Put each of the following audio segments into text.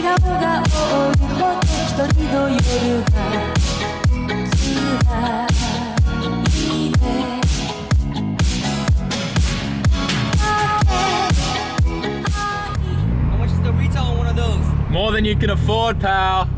much is the retail on one of those? More than you can afford, pal.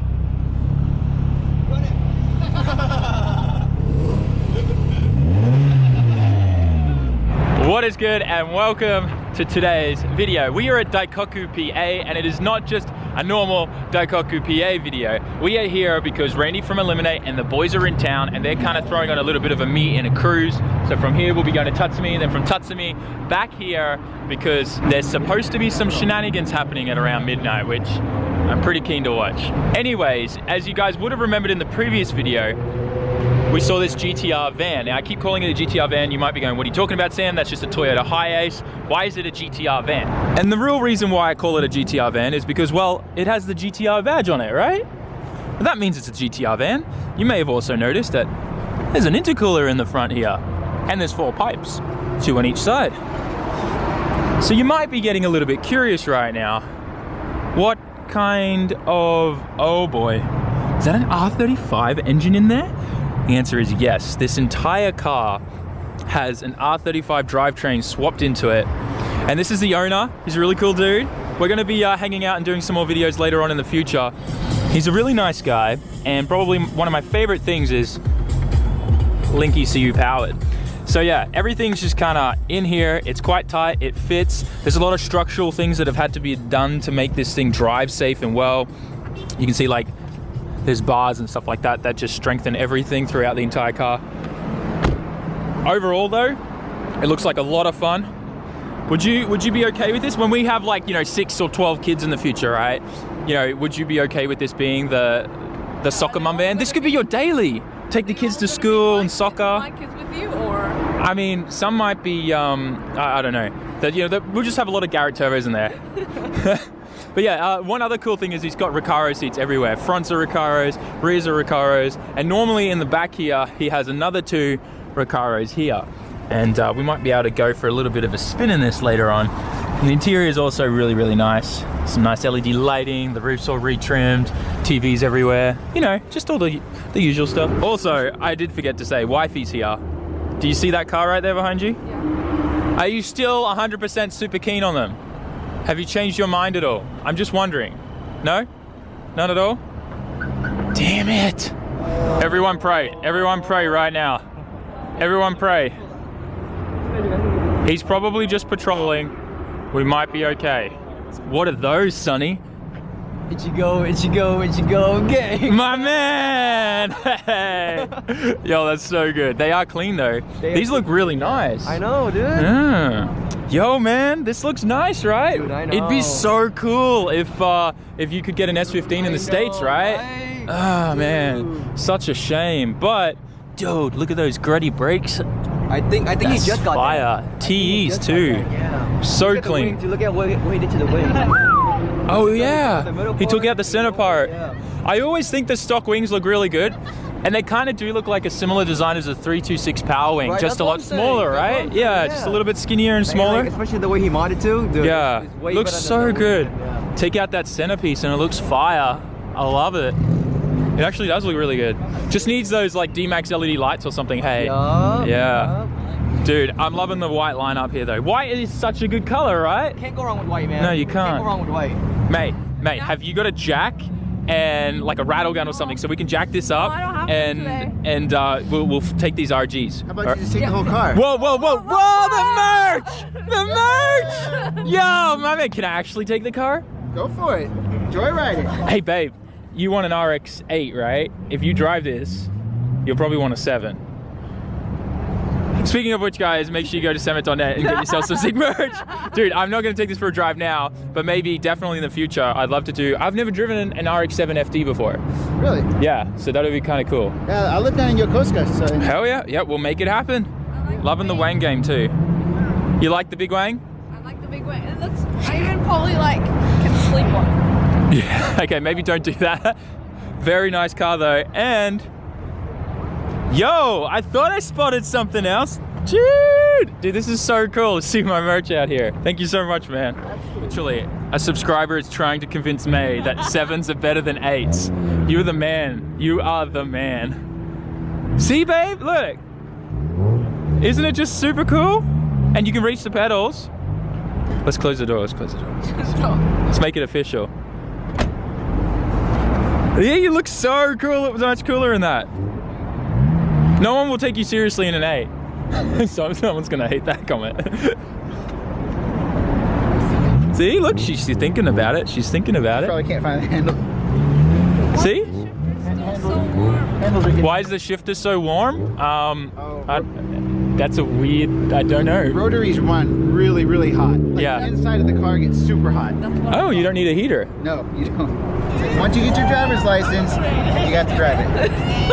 What is good, and welcome to today's video. We are at Daikoku PA, and it is not just a normal Daikoku PA video. We are here because Randy from Eliminate and the boys are in town, and they're kind of throwing on a little bit of a meet and a cruise. So from here we'll be going to Tatsumi, and then from Tatsumi back here because there's supposed to be some shenanigans happening at around midnight, which I'm pretty keen to watch. Anyways, as you guys would have remembered in the previous video, we saw this GTR van. Now I keep calling it a GTR van. You might be going, what are you talking about, Sam? That's just a Toyota Hiace. Why is it a GTR van? And the real reason why I call it a GTR van is because, well, it has the GTR badge on it, right? That means it's a GTR van. You may have also noticed that there's an intercooler in the front here, and there's 4 pipes, 2 on each side. So you might be getting a little bit curious right now. What kind of, oh boy, is that an R35 engine in there? The answer is yes. This entire car has an R35 drivetrain swapped into it. And this is the owner. He's a really cool dude. We're gonna be hanging out and doing some more videos later on in the future. He's a really nice guy, and probably one of my favorite things is Link ECU powered. So yeah, everything's just kinda in here. It's quite tight, it fits. There's a lot of structural things that have had to be done to make this thing drive safe and well. You can see like there's bars and stuff like that that just strengthen everything throughout the entire car. Overall though, it looks like a lot of fun. Would you be okay with this? When we have like, 6 or 12 kids in the future, right? Would you be okay with this being the soccer mum van? This could be your daily. Take the kids to school and soccer. My kids with you, or? I mean, some might be, I don't know. We'll just have a lot of Garrett Turbos in there. But yeah, one other cool thing is he's got Recaro seats everywhere. Fronts are Recaros, rears are Recaros, and normally in the back here, he has another 2 Recaros here. And we might be able to go for a little bit of a spin in this later on. And the interior is also really, really nice. Some nice LED lighting, the roof's all retrimmed, TVs everywhere. Just all the usual stuff. Also, I did forget to say, wifey's here. Do you see that car right there behind you? Yeah. Are you still 100% super keen on them? Have you changed your mind at all? I'm just wondering. No? None at all? Damn it. Everyone pray. Everyone pray right now. Everyone pray. He's probably just patrolling. We might be okay. What are those, Sonny? Ichigo, gang. My man! Hey. Yo, that's so good. They are clean though. These look really nice. I know, dude. Yeah. Yo, man, this looks nice, right? Dude, I know. It'd be so cool if you could get an S15 in the States, right? Oh, man, such a shame. But, dude, look at those gruddy brakes. I think he just got fire. TEs too. Yeah. So clean. Look at what he did to the wing. Oh yeah, he took out the center part. Yeah. I always think the stock wings look really good, and they kind of do look like a similar design as a 326 Power Wing, right, just a lot smaller, right? Yeah, just a little bit skinnier and smaller. Like, especially the way he modded too. Dude, yeah, looks so good. Yeah. Take out that centerpiece and it looks fire. I love it. It actually does look really good. Just needs those like D-Max LED lights or something, hey. Yeah. Dude, I'm loving the white lineup here though. White is such a good color, right? Can't go wrong with white, man. No, you can't. Can't go wrong with white. Mate, have you got a jack and like a rattle gun or something so we can jack this up? I don't have and we'll take these RGs. How about you just take the whole car? Whoa, the merch! The merch! Yo, my man, can I actually take the car? Go for it. Joyride it. Hey, babe, you want an RX-8, right? If you drive this, you'll probably want a 7. Speaking of which, guys, make sure you go to SAMMIT.net and get yourself some sick merch. Dude, I'm not going to take this for a drive now, but maybe definitely in the future, I'd love to do. I've never driven an RX-7 FD before. Really? Yeah, so that would be kind of cool. Yeah, I live down in Yokohama, so... Hell yeah. Yeah, we'll make it happen. Loving the Wang game, too. You like the big Wang? I like the big Wang. It looks, I even probably can sleep on it. Yeah, okay, maybe don't do that. Very nice car, though, and... Yo, I thought I spotted something else. Dude, this is so cool to see my merch out here. Thank you so much, man. Literally, a subscriber is trying to convince me that 7s are better than 8s. You're the man. You are the man. See, babe? Look. Isn't it just super cool? And you can reach the pedals. Let's close the door. Let's close the door. Let's make it official. Yeah, you look so cool. It was much cooler in that. No one will take you seriously in an 8. Someone's gonna hate that comment. See, look, she's thinking about it. She's thinking about it. Probably can't find the handle. See? Handles are getting... Why is the shifter so warm? That's a weird, I don't know. Rotaries run really, really hot. Like Yeah. The inside of the car gets super hot. Oh, you don't need a heater. No, you don't. Once you get your driver's license, you got to drive it.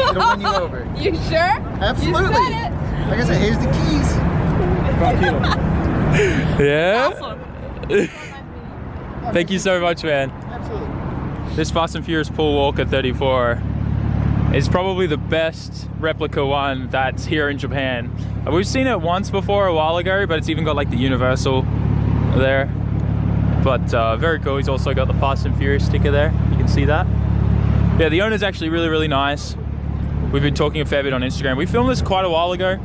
It'll win you over. You sure? Absolutely. You said it. Like I said, here's the keys. Yeah? Awesome. Thank you so much, man. Absolutely. This Fast and Furious Paul Walker 34 is probably the best replica one that's here in Japan. We've seen it once before a while ago, but it's even got like the Universal there. But very cool. He's also got the Fast and Furious sticker there. You can see that. Yeah, the owner's actually really, really nice. We've been talking a fair bit on Instagram. We filmed this quite a while ago,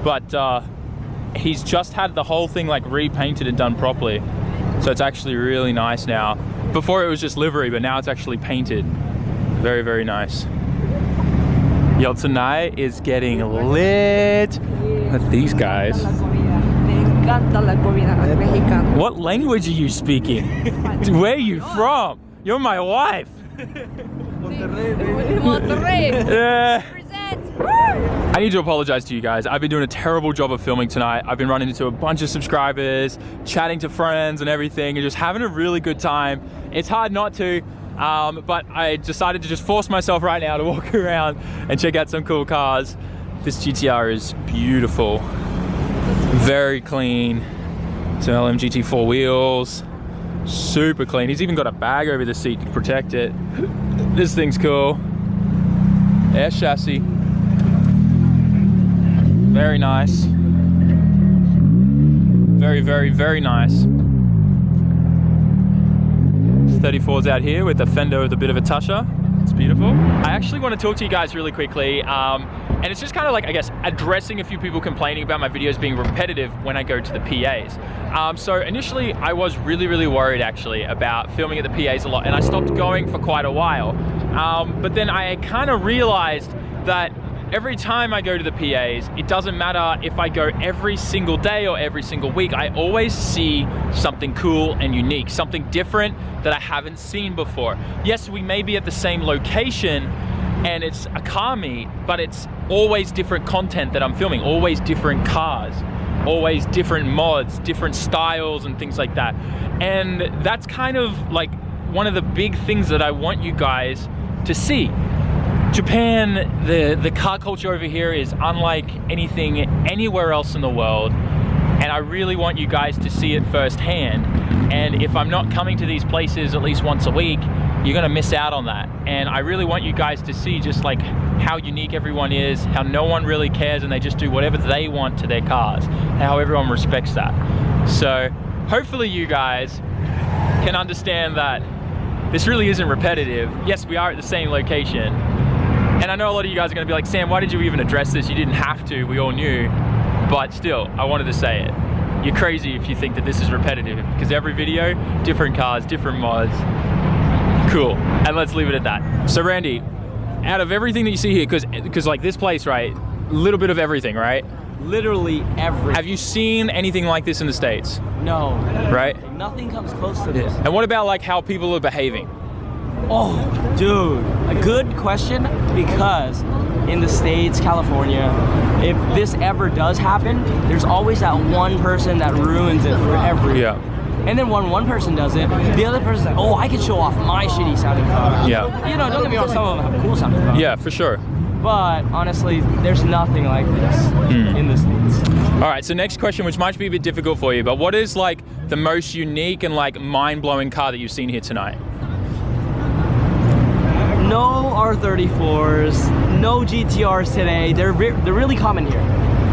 but he's just had the whole thing like repainted and done properly. So it's actually really nice now. Before it was just livery, but now it's actually painted. Very, very nice. Yo, tonight is getting lit. Look at these guys. What language are you speaking? Where are you from? You're my wife. Monterrey. Yeah. Present. I need to apologize to you guys. I've been doing a terrible job of filming tonight. I've been running into a bunch of subscribers, chatting to friends and everything, and just having a really good time. It's hard not to, but I decided to just force myself right now to walk around and check out some cool cars. This GTR is beautiful. Very clean. Some LMGT 4 wheels. Super clean. He's even got a bag over the seat to protect it. This thing's cool. Air chassis. Very nice. Very, very, very nice. 34's out here with the fender with a bit of a tusher. It's beautiful. I actually want to talk to you guys really quickly. And it's just kind of like, I guess, addressing a few people complaining about my videos being repetitive when I go to the PAs. So initially, I was really, really worried actually about filming at the PAs a lot, and I stopped going for quite a while. But then I kind of realized that every time I go to the PAs, it doesn't matter if I go every single day or every single week, I always see something cool and unique, something different that I haven't seen before. Yes, we may be at the same location and it's a car meet, but it's always different content that I'm filming, always different cars, always different mods, different styles and things like that. And that's kind of like one of the big things that I want you guys to see. Japan, the car culture over here is unlike anything anywhere else in the world, and I really want you guys to see it firsthand. And if I'm not coming to these places at least once a week, you're gonna miss out on that. And I really want you guys to see just like how unique everyone is, how no one really cares and they just do whatever they want to their cars, how everyone respects that. So hopefully you guys can understand that this really isn't repetitive. Yes, we are at the same location. And I know a lot of you guys are gonna be like, Sam, why did you even address this? You didn't have to, we all knew. But still, I wanted to say it. You're crazy if you think that this is repetitive, because every video, different cars, different mods. Cool, and let's leave it at that. So Randy, out of everything that you see here, because like this place, right, a little bit of everything, right? Literally everything. Have you seen anything like this in the States? No. Right? Nothing comes close to this. And what about like how people are behaving? Oh, dude, a good question, because in the States, California, if this ever does happen, there's always that one person that ruins it for everyone. Yeah. And then when one person does it, the other person's like, oh, I can show off my shitty sounding car. Yeah. You know, don't get me wrong, some of them have cool sounding cars. Yeah, for sure. But honestly, there's nothing like this in the States. All right, so next question, which might be a bit difficult for you, but what is like the most unique and like mind-blowing car that you've seen here tonight? No R34s, no GTRs today. They're really common here.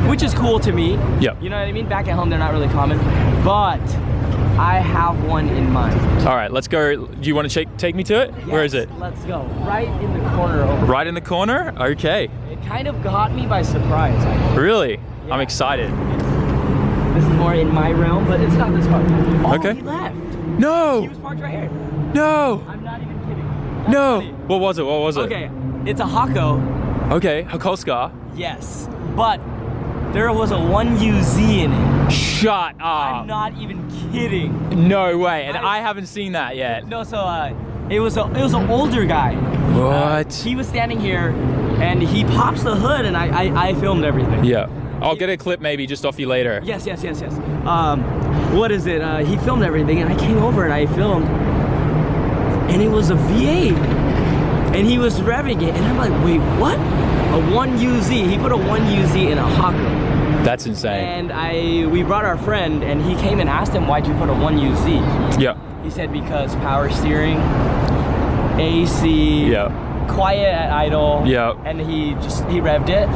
which is cool to me. Yep. You know what I mean? Back at home, they're not really common, but I have one in mind. All right, let's go. Do you want to take me to it? Yes, where is it? Let's go. Right in the corner over there. Right in the corner? Okay. It kind of got me by surprise. Really? Yeah. I'm excited. This is more in my realm, but it's not this car. Oh, Okay. he left. No! He was parked right here. No! I'm not even kidding. That's No! funny. What was it? What was it? Okay, it's a Hako. Okay, Hakoska. Yes, but there was a 1UZ in it. Shut up. I'm not even kidding. No way, and I haven't seen that yet. No, so it was an older guy. What? He was standing here, and he pops the hood, and I filmed everything. Yeah. I'll get a clip maybe just off you later. Yes. What is it? He filmed everything, and I came over and I filmed, and it was a V8, and he was revving it, and I'm like, wait, what? A 1UZ. He put a 1UZ in a Hako. That's insane. And we brought our friend, and he came and asked him, why'd you put a 1UZ? Yeah. He said because power steering, AC, Yeah. quiet at idle. Yeah. And he revved it,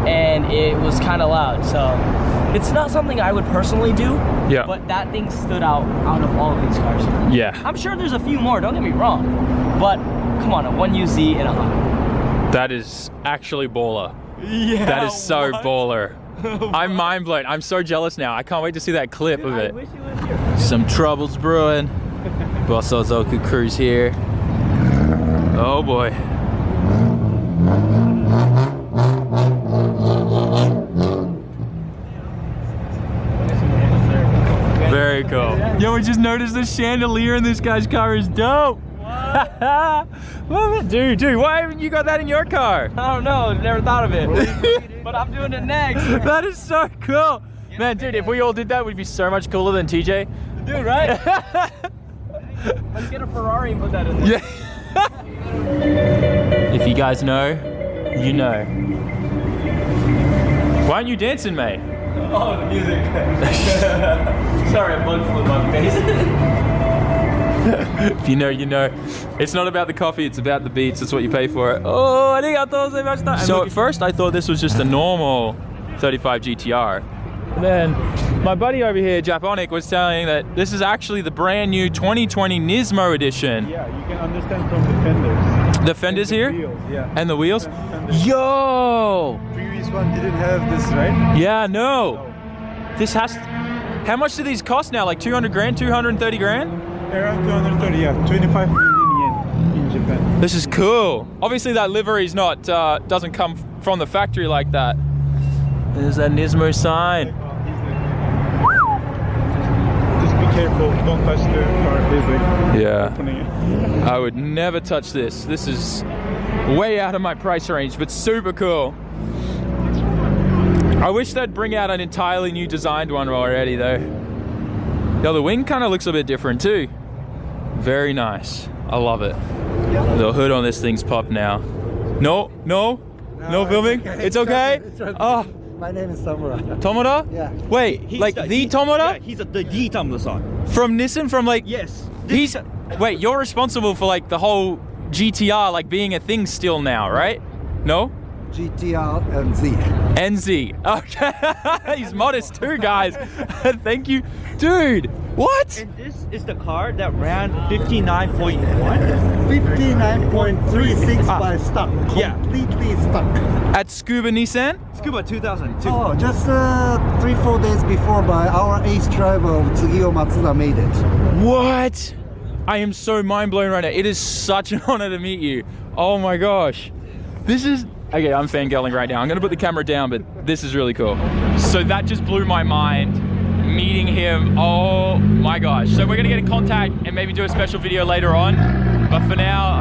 and it was kind of loud. So it's not something I would personally do. Yeah. But that thing stood out of all of these cars. Yeah. I'm sure there's a few more. Don't get me wrong, but come on, a 1UZ in a Hako. That is actually baller. Yeah. That is so what? baller. I'm mind blown. I'm so jealous now. I can't wait to see that clip of I it. wish it was here. Some troubles brewing. Boss Ozoku Crew's here. Oh boy. Very cool. Yo, we just noticed the chandelier in this guy's car is dope. Dude, why haven't you got that in your car? I don't know. Never thought of it. But I'm doing it next. That is so cool. Man, dude, if we all did that, we'd be so much cooler than TJ. Dude, right? Let's get a Ferrari and put that in there. Yeah. If you guys know, you know. Why aren't you dancing, mate? Oh, the music. Sorry, a bug flew in my face. If you know, you know. It's not about the coffee, it's about the beats. That's what you pay for it. Oh, arigatou gozaimashita. So at first I thought this was just a normal 35 GTR. And then my buddy over here, Japonic, was telling that this is actually the brand new 2020 Nismo edition. Yeah, you can understand from the fenders. The fenders here? Wheels, yeah. And the wheels? Fenders. Yo! Previous one didn't have this, right? Yeah, no. This has... How much do these cost now? Like 200 grand, 230 grand? Around 230, yeah. 25 million yen in Japan. This is cool. Obviously that livery's not, doesn't come from the factory like that. There's that Nismo sign. Just be careful, don't touch the car basically. Yeah. Opening it. I would never touch this. This is way out of my price range, but super cool. I wish they'd bring out an entirely new designed one already though. Yo, the wing kind of looks a bit different too. Very nice. I love it. The hood on this thing's popped now. No filming? It's okay? Oh, My name is Samura. Tomoda? Yeah. Wait, the Tomoda? Yeah, he's the Tomoda-san. From Nissan, from like... Yes. Wait, you're responsible for like the whole GTR like being a thing still now, right? No? GTR and Z. NZ. Okay. He's modest too, guys. Thank you. Dude, what? And this is the car that ran 59.1? 59.36 by stuck. Yeah. Completely stuck. At Scuba Nissan? Scuba 2002. Oh, just 3-4 days before by our ace driver Tsugio Matsuda made it. What? I am so mind blown right now. It is such an honor to meet you. Oh my gosh. This is... Okay, I'm fangirling right now. I'm gonna put the camera down, but this is really cool. So that just blew my mind, meeting him. Oh my gosh. So we're gonna get in contact and maybe do a special video later on. But for now,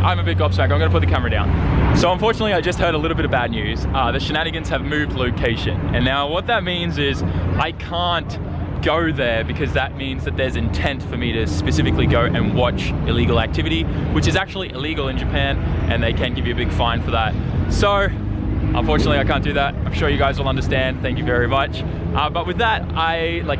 I'm a bit gobsmacked. I'm gonna put the camera down. So unfortunately, I just heard a little bit of bad news. The shenanigans have moved location. And now what that means is I can't go there because that means that there's intent for me to specifically go and watch illegal activity, which is actually illegal in Japan, and they can give you a big fine for that. So unfortunately I can't do that. I'm sure you guys will understand. Thank you very much. But with that,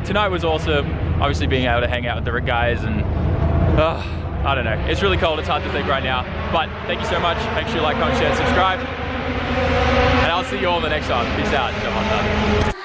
tonight was awesome. Obviously being able to hang out with the guys, and I don't know, it's really cold. It's hard to think right now, but thank you so much. Make sure you like, comment, share, subscribe, and I'll see you all in the next one. Peace out. Ciao.